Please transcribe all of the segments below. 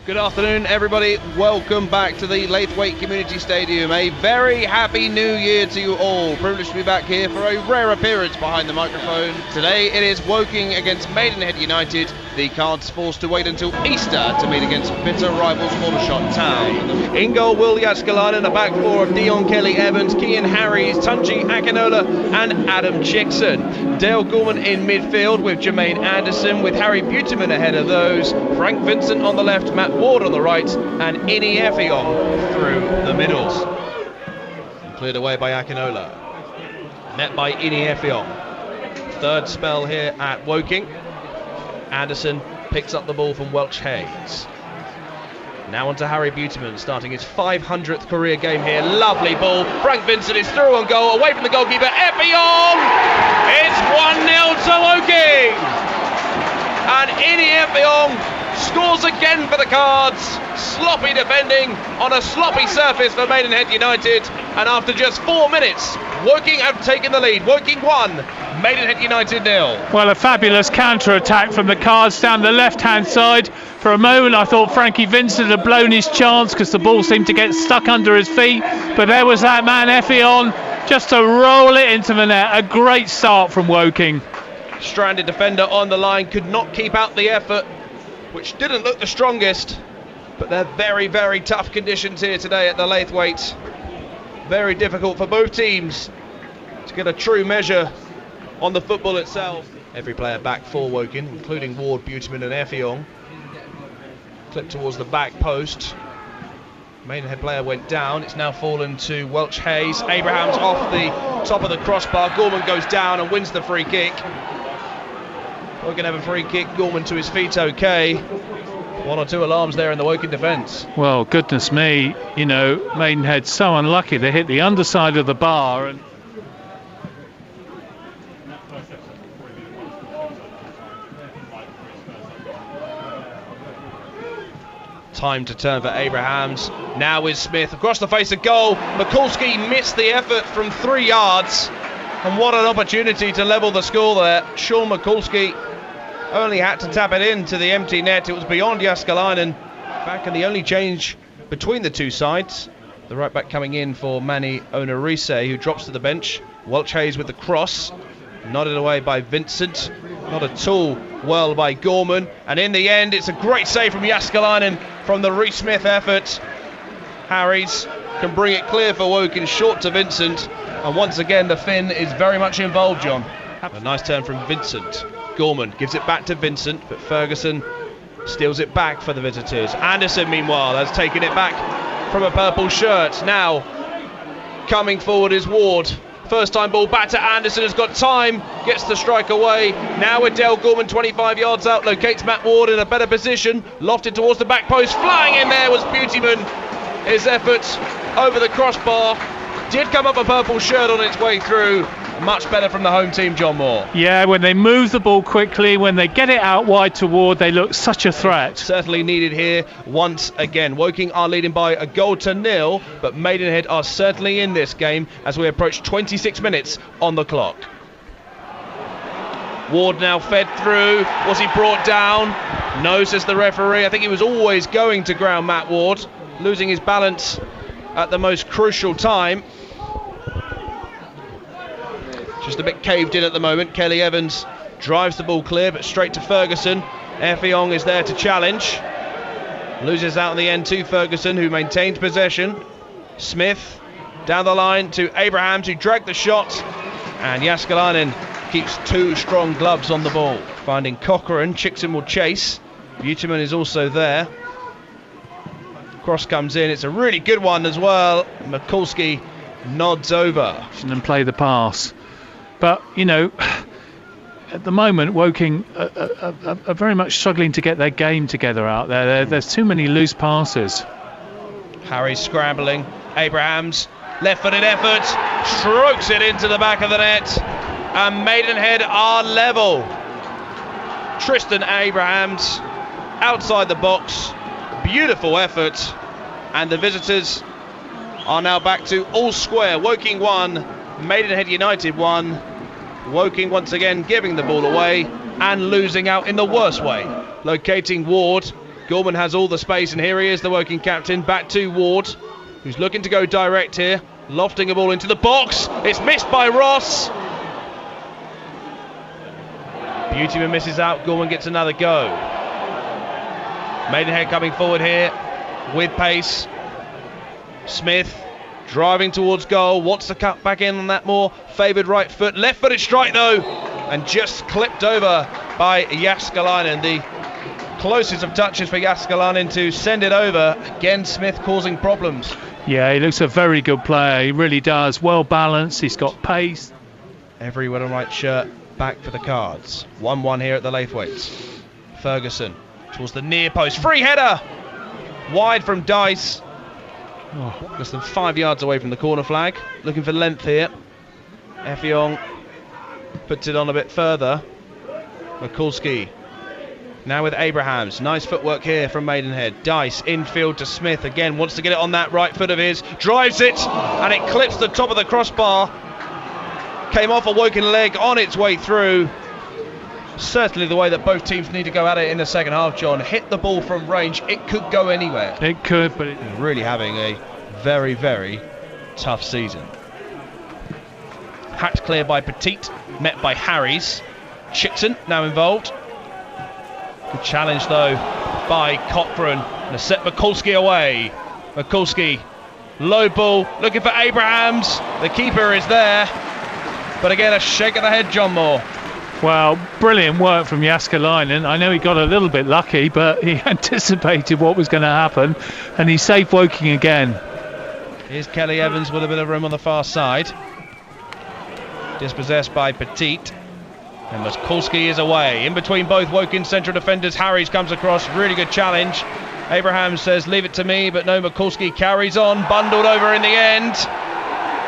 Good afternoon, everybody. Welcome back to the Laithwaite Community Stadium. A very happy new year to you all. Privileged to be back here for a rare appearance behind the microphone. Today it is Woking against Maidenhead United. The Cards forced to wait until Easter to meet against bitter rivals Aldershot Town. In goal, Will Yaskalainen, a back four of Dion Kelly-Evans, Cian Harries, Tunji Akinola and Adam Chickson. Dale Gorman in midfield with Jermaine Anderson, with Harry Buteman ahead of those. Frank Vincent on the left, Matt Ward on the right, and Ini Effiong through the middles. Cleared away by Akinola. Met by Ini Effiong. Third spell here at Woking. Anderson picks up the ball from Welch Hayes. Now on to Harry Buteman, starting his 500th career game here. Lovely ball. Frank Vincent is through on goal, away from the goalkeeper. Effiong! It's 1-0 to Woking! And Ini Effiong scores again for the Cards. Sloppy defending on a sloppy surface for Maidenhead United. And after just 4 minutes, Woking have taken the lead. Woking 1, Maidenhead United 0. Well, a fabulous counter-attack from the Cards down the left-hand side. For a moment I thought Frankie Vincent had blown his chance because the ball seemed to get stuck under his feet. But there was that man Effiong just to roll it into the net. A great start from Woking. Stranded defender on the line, could not keep out the effort, which didn't look the strongest. But they're very, very tough conditions here today at the Laithwaite. Very difficult for both teams to get a true measure on the football itself. Every player back for Woking, including Ward, Buteman and Effiong. Clipped towards the back post. Maidenhead player went down. It's now fallen to Welch Hayes. Abraham's off the top of the crossbar. Gorman goes down and wins the free kick. We're going to have a free kick. Gorman to his feet, okay. 1 or 2 alarms there in the Woking defence. Well, goodness me, you know, Maidenhead so unlucky. They hit the underside of the bar and time to turn for Abrahams. Now is Smith across the face of goal. Mikulski missed the effort from 3 yards. And what an opportunity to level the score there. Sean Mikulski only had to tap it into the empty net. It was beyond Yaskalainen. Back, and the only change between the two sides. The right back coming in for Manny Onarise, who drops to the bench. Welch Hayes with the cross. Nodded away by Vincent. Not at all well by Gorman. And in the end, it's a great save from Yaskalainen from the Reece Smith effort. Harries can bring it clear for Woking, short to Vincent. And once again, the Finn is very much involved, John. A nice turn from Vincent. Gorman gives it back to Vincent, but Ferguson steals it back for the visitors. Anderson, meanwhile, has taken it back from a purple shirt. Now, coming forward is Ward. First time ball back to Anderson, has got time, gets the strike away. Now with Dale Gorman 25 yards out, locates Matt Ward in a better position. Lofted towards the back post, flying in there was Buteman. His effort over the crossbar did come up a purple shirt on its way through. Much better from the home team, John Moore. Yeah, when they move the ball quickly, when they get it out wide to Ward, they look such a threat. Certainly needed here once again. Woking are leading by 1-0, but Maidenhead are certainly in this game as we approach 26 minutes on the clock. Ward now fed through. Was he brought down? No, says the referee. I think he was always going to ground, Matt Ward, losing his balance at the most crucial time. Just a bit caved in at the moment. Kelly-Evans drives the ball clear, but straight to Ferguson. Effiong is there to challenge. Loses out in the end to Ferguson, who maintained possession. Smith down the line to Abrahams, who dragged the shot. And Yaskalainen keeps 2 strong gloves on the ball. Finding Cochrane, Chickson will chase. Buteman is also there. Cross comes in, it's a really good one as well. Mikulski nods over. And play the pass. But, you know, at the moment, Woking are very much struggling to get their game together out there. There's too many loose passes. Harry's scrambling. Abrahams, left-footed effort, strokes it into the back of the net. And Maidenhead are level. Tristan Abrahams outside the box. Beautiful effort. And the visitors are now back to all square. Woking 1, Maidenhead United 1. Woking once again giving the ball away and losing out in the worst way. Locating Ward, Gorman has all the space, and here he is, the Woking captain. Back to Ward, who's looking to go direct here. Lofting a ball into the box. It's missed by Ross. Beautyman misses out. Gorman gets another go. Maidenhead coming forward here with pace. Smith driving towards goal. Wants to cut back in on that more favoured right foot. Left-footed strike though, and just clipped over by Jääskeläinen. The closest of touches for Jääskeläinen to send it over. Again, Smith causing problems. Yeah, he looks a very good player. He really does. Well balanced. He's got pace. Every red and white shirt back for the Cards. 1-1 here at the Laithwaites. Ferguson towards the near post. Free header! Wide from Dice. Less than 5 yards away from the corner flag. Looking for length here. Effiong puts it on a bit further. Mikulski now with Abrahams. Nice footwork here from Maidenhead. Dice infield to Smith again. Wants to get it on that right foot of his. Drives it, and it clips the top of the crossbar. Came off a Woking leg on its way through. Certainly the way that both teams need to go at it in the second half, John. Hit the ball from range. It could go anywhere. It could, but really having a very, very tough season. Hacked clear by Petit, met by Harries. Chickson now involved. Good challenge though by Cochrane. And a set Mikulski away. Mikulski, low ball, looking for Abrahams. The keeper is there. But again, a shake of the head, John Moore. Well, brilliant work from Jääskeläinen. I know he got a little bit lucky, but he anticipated what was going to happen, and he saved Woking again. Here's Kelly Evans with a bit of room on the far side. Dispossessed by Petit. And Mikulski is away. In between both Woking central defenders, Harries comes across. Really good challenge. Abraham says, leave it to me, but no, Mikulski carries on. Bundled over in the end.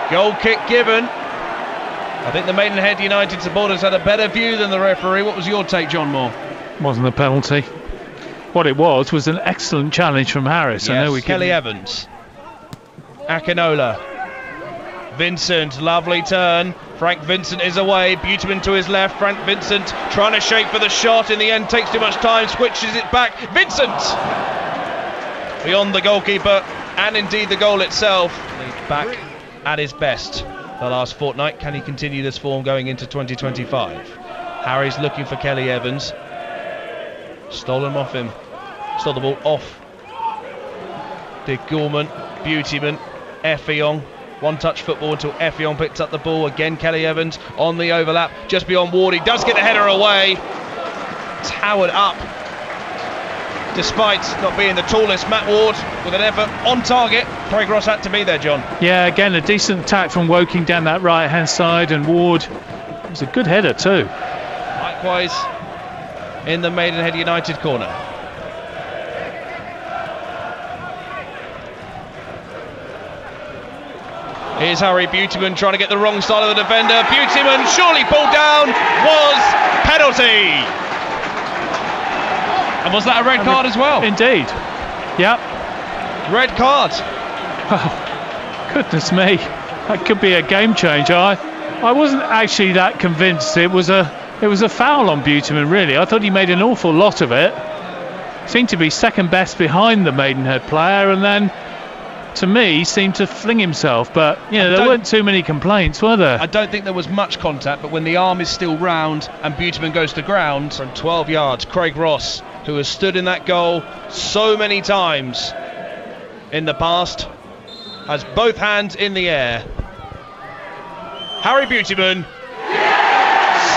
Goal kick given. I think the Maidenhead United supporters had a better view than the referee. What was your take, John Moore? Wasn't a penalty. What it was an excellent challenge from Harris. Yes, I know Kelly Evans. Akinola. Vincent, lovely turn. Frank Vincent is away. Beautyman to his left. Frank Vincent trying to shape for the shot. In the end, takes too much time. Switches it back. Vincent! Beyond the goalkeeper and indeed the goal itself. Back at his best the last fortnight. Can he continue this form going into 2025? Harry's looking for Kelly Evans. Stolen off him. Stole the ball off. Did Gorman, Beautyman, Effiong. One-touch football until Effiong picks up the ball. Again, Kelly Evans on the overlap, just beyond Ward. He does get the header away. Towered up, despite not being the tallest. Matt Ward with an effort on target. Craig Ross had to be there, John. Yeah, again, a decent attack from Woking down that right-hand side, and Ward, it was a good header too. Likewise, in the Maidenhead United corner. Here's Harry Beautyman trying to get the wrong side of the defender. Beautyman surely pulled down. Was penalty. And was that a red card as well? Indeed. Yep. Red card. Oh, goodness me. That could be a game changer. I wasn't actually that convinced. It was a foul on Beautyman, really. I thought he made an awful lot of it. Seemed to be second best behind the Maidenhead player, and then to me seemed to fling himself, but there weren't too many complaints, were there? I don't think there was much contact, but when the arm is still round and Beautyman goes to ground from 12 yards, Craig Ross, who has stood in that goal so many times in the past, has both hands in the air. Harry Beautyman,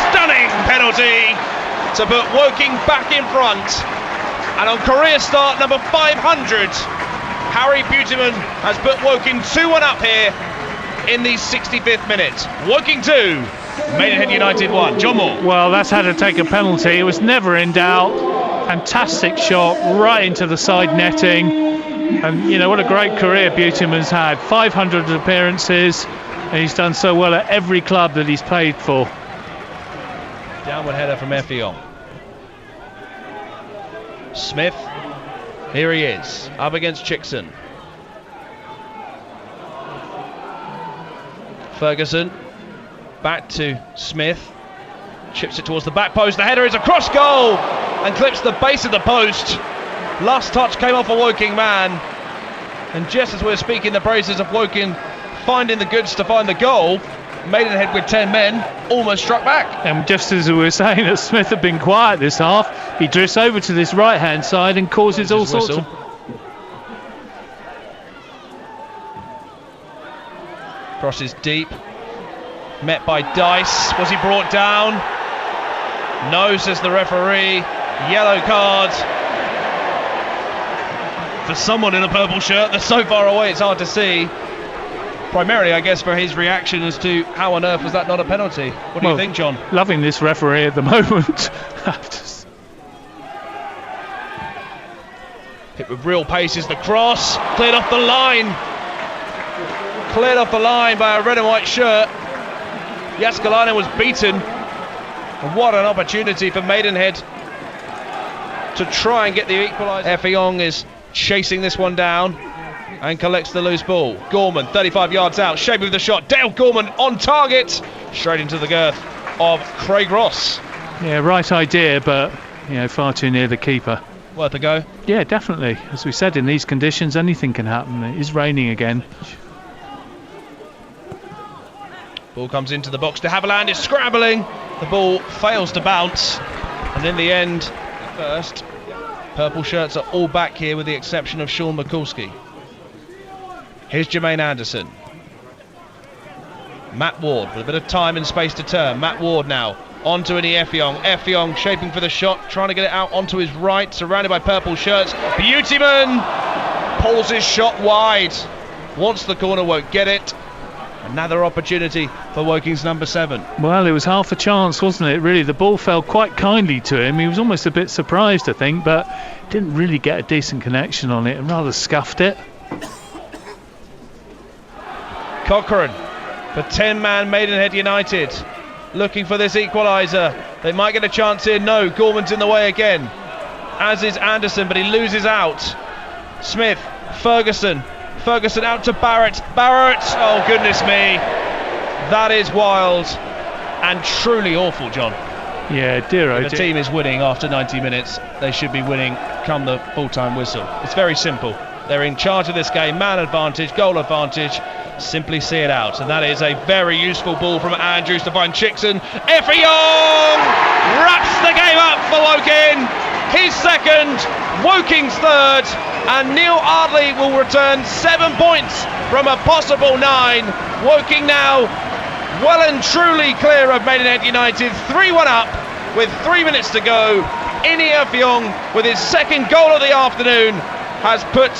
stunning penalty to put Woking back in front, and on career start number 500, Harry Beautyman has put Woking 2-1 up here in the 65th minute. Woking 2, Maidenhead United 1. John Moore. Well, that's how to take a penalty. It was never in doubt. Fantastic shot right into the side netting. And, what a great career Beautyman's had. 500 appearances, and he's done so well at every club that he's played for. Downward header from Effiong. Smith. Here he is, up against Chickson. Ferguson, back to Smith. Chips it towards the back post. The header is a cross goal and clips the base of the post. Last touch came off a Woking man, and just as we're speaking the praises of Woking finding the goods to find the goal, Maidenhead with 10 men almost struck back. And just as we were saying that Smith had been quiet this half, he drifts over to this right hand side and causes all sorts of... Crosses deep, met by Dice. Was he brought down? No, says the referee. Yellow card for someone in a purple shirt. They're so far away it's hard to see. Primarily, I guess, for his reaction as to how on earth was that not a penalty. What do you think, John? Loving this referee at the moment. Hit with real pace is the cross. Cleared off the line. Cleared off the line by a red and white shirt. Jaskalainen was beaten. And what an opportunity for Maidenhead to try and get the equaliser. Effiong is chasing this one down and collects the loose ball. Gorman, 35 yards out, shape of the shot. Dale Gorman on target, straight into the girth of Craig Ross. Yeah, right idea, but far too near the keeper. Worth a go? Yeah, definitely. As we said, in these conditions, anything can happen. It is raining again. Ball comes into the box. De Havilland is scrambling. The ball fails to bounce, and in the end, first, purple shirts are all back here with the exception of Sean Mikulski. Here's Jermaine Anderson. Matt Ward with a bit of time and space to turn. Matt Ward now onto Ini Effiong. Effiong shaping for the shot, trying to get it out onto his right, surrounded by purple shirts. Beautyman pulls his shot wide. Wants the corner, won't get it. Another opportunity for Woking's number 7. Well, it was half a chance, wasn't it? Really, the ball fell quite kindly to him. He was almost a bit surprised, I think, but didn't really get a decent connection on it and rather scuffed it. Cochrane for 10-man Maidenhead United, looking for this equaliser. They might get a chance here. No, Gorman's in the way again, as is Anderson, but he loses out. Smith, Ferguson out to Barrett. Oh goodness me, that is wild and truly awful, John. Yeah, dear oh dear. If the team is winning after 90 minutes, they should be winning come the full-time whistle. It's very simple. They're in charge of this game, man advantage, goal advantage. Simply see it out, and that is a very useful ball from Andrews to find Chickson. Effiong wraps the game up for Woking. His second, Woking's third, and Neil Ardley will return 7 points from a possible 9. Woking now well and truly clear of Maidenhead United, 3-1 up with 3 minutes to go. Ini Effiong, with his second goal of the afternoon, has put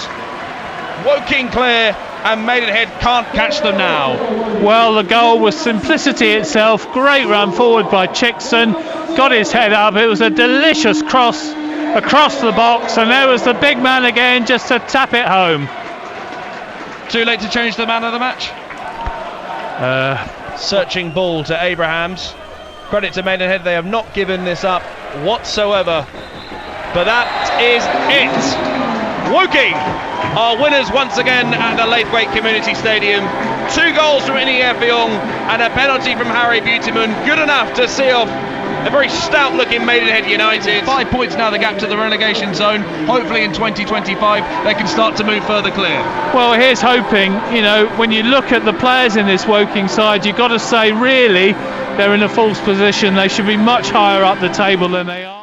Woking clear, and Maidenhead can't catch them now. Well, the goal was simplicity itself. Great run forward by Chickson, got his head up. It was a delicious cross across the box, and there was the big man again just to tap it home. Too late to change the man of the match? Searching ball to Abrahams. Credit to Maidenhead, they have not given this up whatsoever. But that is it. Woking are winners once again at the Laithwaite Community Stadium. 2 goals from Ini Effiong and a penalty from Harry Beautyman. Good enough to see off a very stout-looking Maidenhead United. 5 points now, the gap to the relegation zone. Hopefully in 2025 they can start to move further clear. Well, here's hoping. When you look at the players in this Woking side, you've got to say, really, they're in a false position. They should be much higher up the table than they are.